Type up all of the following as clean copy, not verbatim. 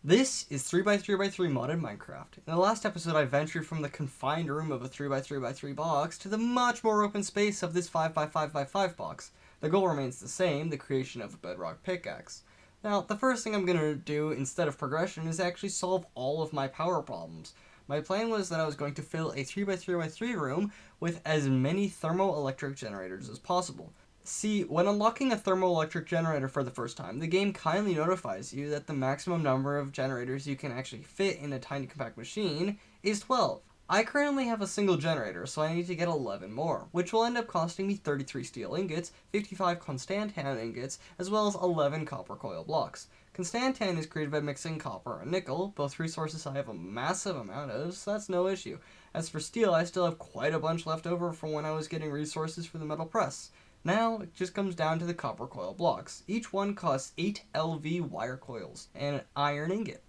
This is 3x3x3 modded Minecraft. In the last episode I ventured from the confined room of a 3x3x3 box to the much more open space of this 5x5x5 box. The goal remains the same, the creation of a bedrock pickaxe. Now, the first thing I'm going to do instead of progression is actually solve all of my power problems. My plan was that I was going to fill a 3x3x3 room with as many thermoelectric generators as possible. See, when unlocking a thermoelectric generator for the first time, the game kindly notifies you that the maximum number of generators you can actually fit in a tiny compact machine is 12. I currently have a single generator, so I need to get 11 more, which will end up costing me 33 steel ingots, 55 constantan ingots, as well as 11 copper coil blocks. Constantan is created by mixing copper and nickel, both resources I have a massive amount of, so that's no issue. As for steel, I still have quite a bunch left over from when I was getting resources for the metal press. Now, it just comes down to the copper coil blocks. Each one costs 8 LV wire coils and an iron ingot.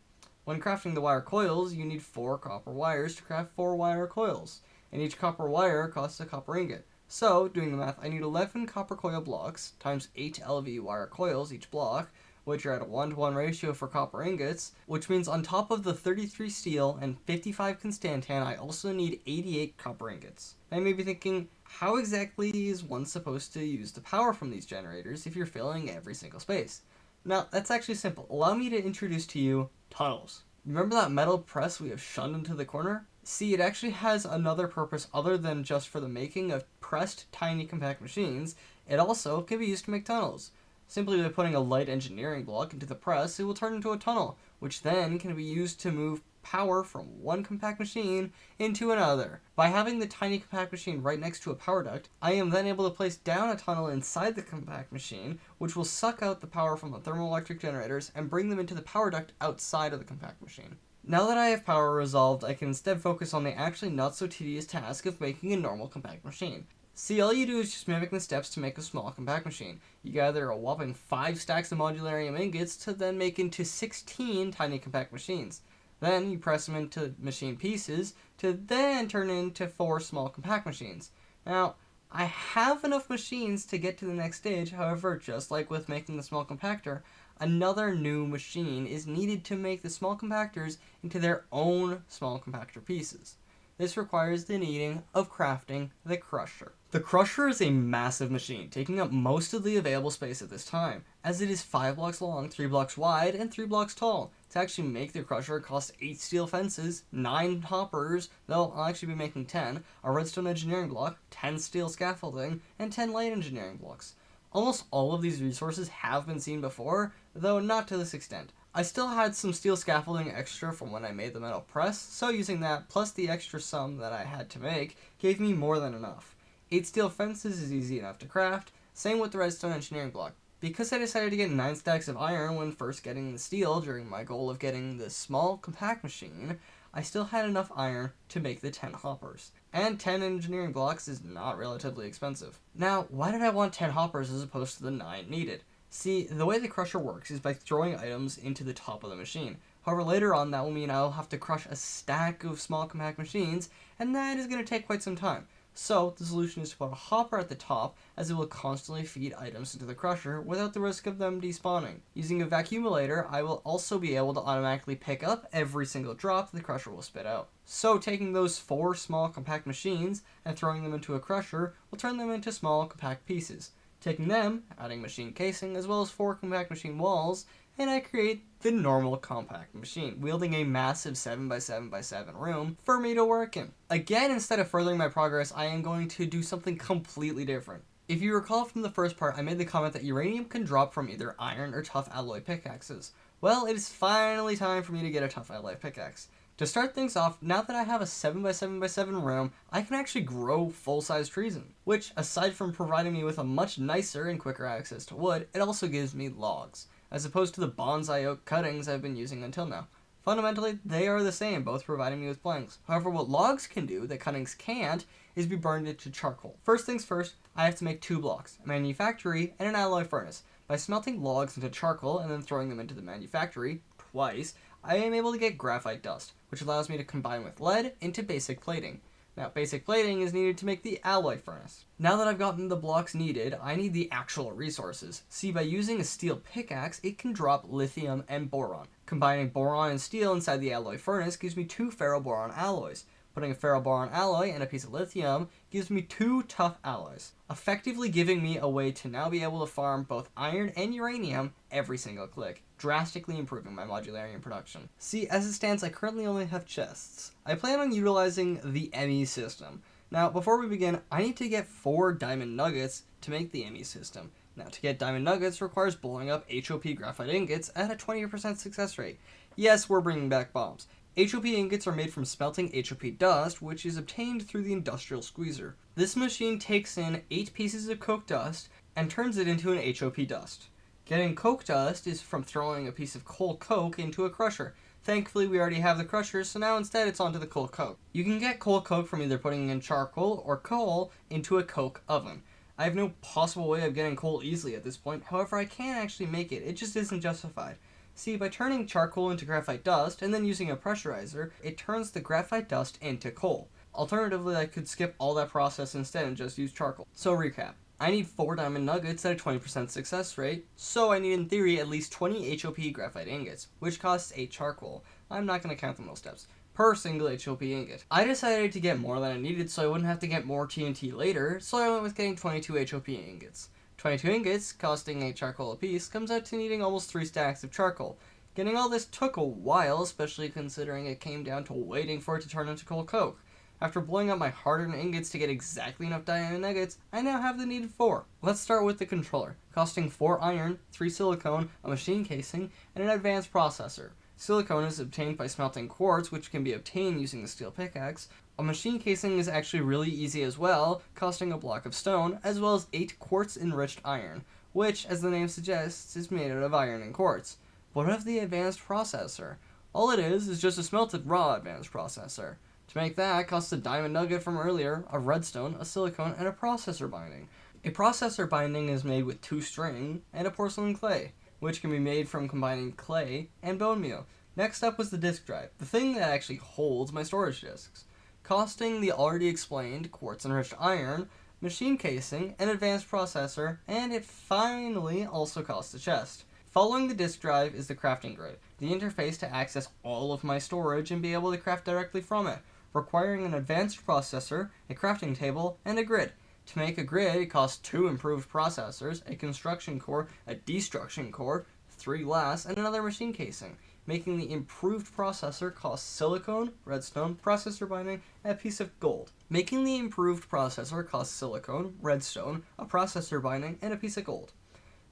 When crafting the wire coils, you need 4 copper wires to craft 4 wire coils, and each copper wire costs a copper ingot. So, doing the math, I need 11 copper coil blocks times 8 LV wire coils each block, which are at a 1-to-1 ratio for copper ingots, which means on top of the 33 steel and 55 constantan, I also need 88 copper ingots. Now you may be thinking, how exactly is one supposed to use the power from these generators if you're filling every single space? Now, that's actually simple. Allow me to introduce to you tunnels. Remember that metal press we have shunned into the corner? See, it actually has another purpose other than just for the making of pressed tiny compact machines. It also can be used to make tunnels. Simply by putting a light engineering block into the press, it will turn into a tunnel, which then can be used to move power from one compact machine into another. By having the tiny compact machine right next to a power duct, I am then able to place down a tunnel inside the compact machine, which will suck out the power from the thermoelectric generators and bring them into the power duct outside of the compact machine. Now that I have power resolved, I can instead focus on the actually not so tedious task of making a normal compact machine. See, all you do is just mimic the steps to make a small compact machine. You gather a whopping 5 stacks of modularium ingots to then make into 16 tiny compact machines. Then you press them into machine pieces to then turn into 4 small compact machines. Now, I have enough machines to get to the next stage, however, just like with making the small compactor, another new machine is needed to make the small compactors into their own small compactor pieces. This requires the needing of crafting the crusher. The crusher is a massive machine, taking up most of the available space at this time, as it is 5 blocks long, 3 blocks wide, and 3 blocks tall. To actually make the crusher, it costs 8 steel fences, 9 hoppers, though I'll actually be making 10, a redstone engineering block, 10 steel scaffolding, and 10 light engineering blocks. Almost all of these resources have been seen before, though not to this extent. I still had some steel scaffolding extra from when I made the metal press, so using that plus the extra sum that I had to make gave me more than enough. 8 steel fences is easy enough to craft, same with the redstone engineering block. Because I decided to get 9 stacks of iron when first getting the steel during my goal of getting the small compact machine, I still had enough iron to make the 10 hoppers. And 10 engineering blocks is not relatively expensive. Now, why did I want 10 hoppers as opposed to the 9 needed? See, the way the crusher works is by throwing items into the top of the machine. However, later on that will mean I'll have to crush a stack of small compact machines, and that is going to take quite some time. So, the solution is to put a hopper at the top, as it will constantly feed items into the crusher without the risk of them despawning. Using a vacuumulator, I will also be able to automatically pick up every single drop the crusher will spit out. So, taking those 4 small compact machines and throwing them into a crusher will turn them into small compact pieces. Taking them, adding machine casing, as well as 4 compact machine walls, and I create the normal compact machine, wielding a massive 7x7x7 room for me to work in. Again, instead of furthering my progress, I am going to do something completely different. If you recall from the first part, I made the comment that uranium can drop from either iron or tough alloy pickaxes. Well, it is finally time for me to get a tough alloy pickaxe. To start things off, now that I have a 7x7x7 room, I can actually grow full-size trees in, which, aside from providing me with a much nicer and quicker access to wood, it also gives me logs, as opposed to the bonsai oak cuttings I've been using until now. Fundamentally, they are the same, both providing me with planks. However, what logs can do that cuttings can't is be burned into charcoal. First things first, I have to make 2 blocks, a manufactory and an alloy furnace. By smelting logs into charcoal and then throwing them into the manufactory twice, I am able to get graphite dust, which allows me to combine with lead into basic plating. Now, basic plating is needed to make the alloy furnace. Now that I've gotten the blocks needed, I need the actual resources. See, by using a steel pickaxe, it can drop lithium and boron. Combining boron and steel inside the alloy furnace gives me 2 ferroboron alloys. Putting a ferroboron alloy and a piece of lithium gives me 2 tough alloys, effectively giving me a way to now be able to farm both iron and uranium every single click, drastically improving my modularity production. See, as it stands, I currently only have chests. I plan on utilizing the ME system. Now, before we begin, I need to get 4 diamond nuggets to make the ME system. Now, to get diamond nuggets requires blowing up HOP graphite ingots at a 20% success rate. Yes, we're bringing back bombs. HOP ingots are made from smelting HOP dust, which is obtained through the industrial squeezer. This machine takes in 8 pieces of coke dust and turns it into an HOP dust. Getting coke dust is from throwing a piece of coal coke into a crusher. Thankfully, we already have the crusher, so now instead it's onto the coal coke. You can get coal coke from either putting in charcoal or coal into a coke oven. I have no possible way of getting coal easily at this point, however I can actually make it, it just isn't justified. See, by turning charcoal into graphite dust and then using a pressurizer, it turns the graphite dust into coal. Alternatively, I could skip all that process instead and just use charcoal. So recap. I need 4 diamond nuggets at a 20% success rate, so I need in theory at least 20 HOP graphite ingots, which costs 8 charcoal. I'm not going to count the mill steps. Per single HOP ingot. I decided to get more than I needed so I wouldn't have to get more TNT later, so I went with getting 22 HOP ingots. 22 ingots, costing 8 charcoal apiece, comes out to needing almost 3 stacks of charcoal. Getting all this took a while, especially considering it came down to waiting for it to turn into coal coke. After blowing up my hard-earned ingots to get exactly enough diamond nuggets, I now have the needed 4. Let's start with the controller, costing 4 iron, 3 silicone, a machine casing, and an advanced processor. Silicone is obtained by smelting quartz, which can be obtained using the steel pickaxe. A machine casing is actually really easy as well, costing a block of stone, as well as 8 quartz-enriched iron, which, as the name suggests, is made out of iron and quartz. What of the advanced processor? All it is just a smelted raw advanced processor. To make that, costs a diamond nugget from earlier, a redstone, a silicone, and a processor binding. A processor binding is made with 2 string and a porcelain clay, which can be made from combining clay and bone meal. Next up was the disk drive, the thing that actually holds my storage disks, costing the already explained quartz-enriched iron, machine casing, an advanced processor, and it finally also costs a chest. Following the disk drive is the crafting grid, the interface to access all of my storage and be able to craft directly from it, requiring an advanced processor, a crafting table, and a grid. To make a grid, it costs 2 improved processors, a construction core, a destruction core, 3 glass, and another machine casing. Making the improved processor costs silicone, redstone, processor binding, and a piece of gold. Making the improved processor costs silicone, redstone, a processor binding, and a piece of gold.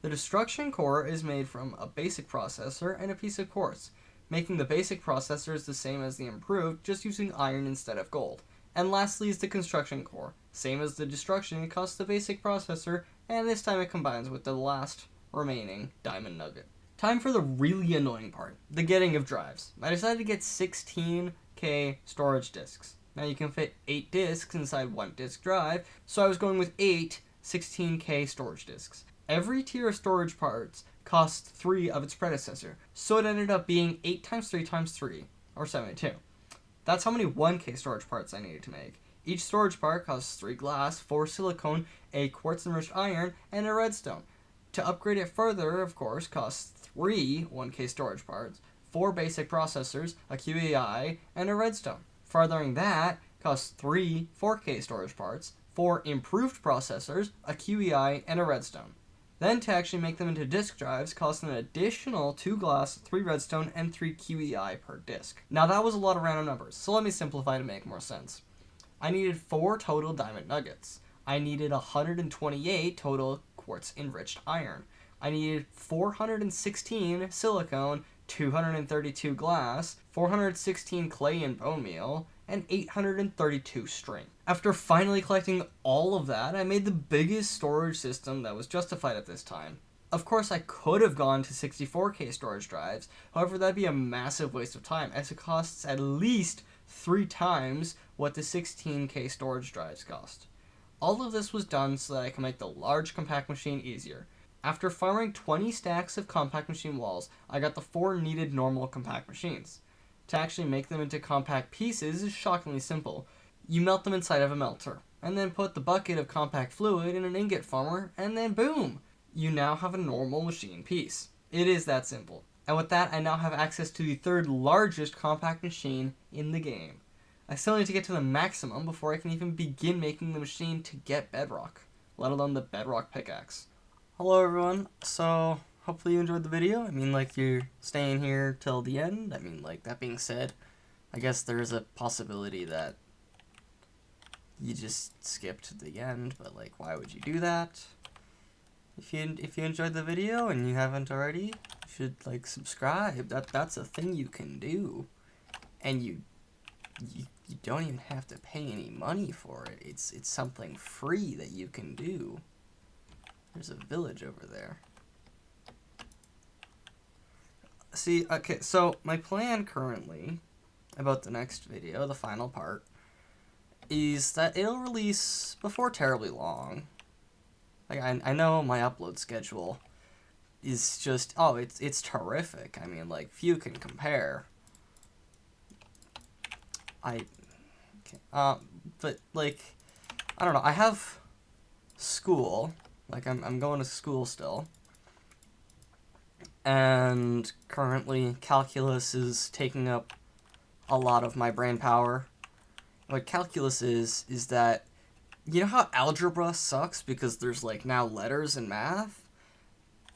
The destruction core is made from a basic processor and a piece of quartz. Making the basic processor is the same as the improved, just using iron instead of gold. And lastly is the construction core. Same as the destruction, it costs the basic processor, and this time it combines with the last remaining diamond nugget. Time for the really annoying part, the getting of drives. I decided to get 16K storage disks. Now you can fit 8 disks inside 1 disk drive, so I was going with 8 16K storage disks. Every tier of storage parts costs 3 of its predecessor, so it ended up being 8 times 3 times 3, or 72. That's how many 1K storage parts I needed to make. Each storage part costs 3 glass, 4 silicone, a quartz-enriched iron, and a redstone. To upgrade it further, of course, costs 3 1K storage parts, 4 basic processors, a QEI, and a redstone. Furthering that costs 3 4K storage parts, 4 improved processors, a QEI, and a redstone. Then to actually make them into disk drives costs an additional 2 glass, 3 redstone, and 3 QEI per disk. Now that was a lot of random numbers, so let me simplify to make more sense. I needed 4 total diamond nuggets. I needed 128 total quartz-enriched iron. I needed 416 silicone, 232 glass, 416 clay and bone meal, and 832 string. After finally collecting all of that, I made the biggest storage system that was justified at this time. Of course, I could have gone to 64K storage drives, however that'd be a massive waste of time as it costs at least 3 times what the 16K storage drives cost. All of this was done so that I can make the large compact machine easier. After farming 20 stacks of compact machine walls, I got the 4 needed normal compact machines. To actually make them into compact pieces is shockingly simple. You melt them inside of a melter, and then put the bucket of compact fluid in an ingot former, and then boom! You now have a normal machine piece. It is that simple. And with that, I now have access to the third largest compact machine in the game. I still need to get to the maximum before I can even begin making the machine to get bedrock, let alone the bedrock pickaxe. Hello everyone, so hopefully you enjoyed the video. I mean, like, you're staying here till the end. I mean, like, that being said, I guess there's a possibility that you just skipped to the end, but like, why would you do that? If you enjoyed the video and you haven't already, you should like subscribe. That's a thing you can do, and you don't even have to pay any money for it. It's something free that you can do. There's a village over there. See, okay, so my plan currently about the next video, the final part, is that it'll release before terribly long. Like, I know my upload schedule is just, oh, it's terrific. I mean, like, few can compare. But, like, I don't know, I have school, like, I'm going to school still, and currently calculus is taking up a lot of my brain power. What calculus is that, you know how algebra sucks because there's like now letters in math?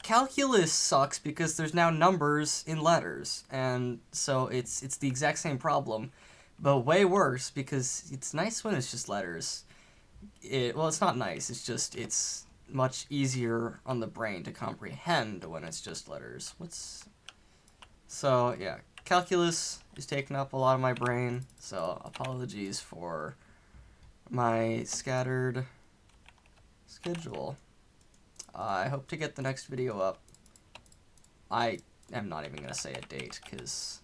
Calculus sucks because there's now numbers in letters, and so it's the exact same problem, but way worse because it's nice when it's just letters. Well, it's not nice, it's much easier on the brain to comprehend when it's just letters. So yeah, calculus is taking up a lot of my brain, so apologies for my scattered schedule. I hope to get the next video up. I am not even going to say a date, because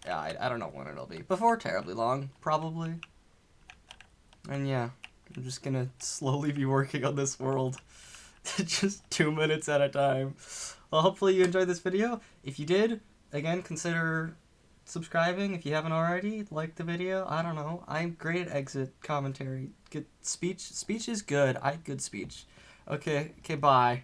yeah, I don't know when it'll be. Before terribly long, probably. And yeah, I'm just going to slowly be working on this world. Just 2 minutes at a time. Well, hopefully you enjoyed this video. If you did, again, consider subscribing if you haven't already. Like the video. I don't know. I'm great at exit commentary. Good speech. Speech is good. Good speech. Okay, bye.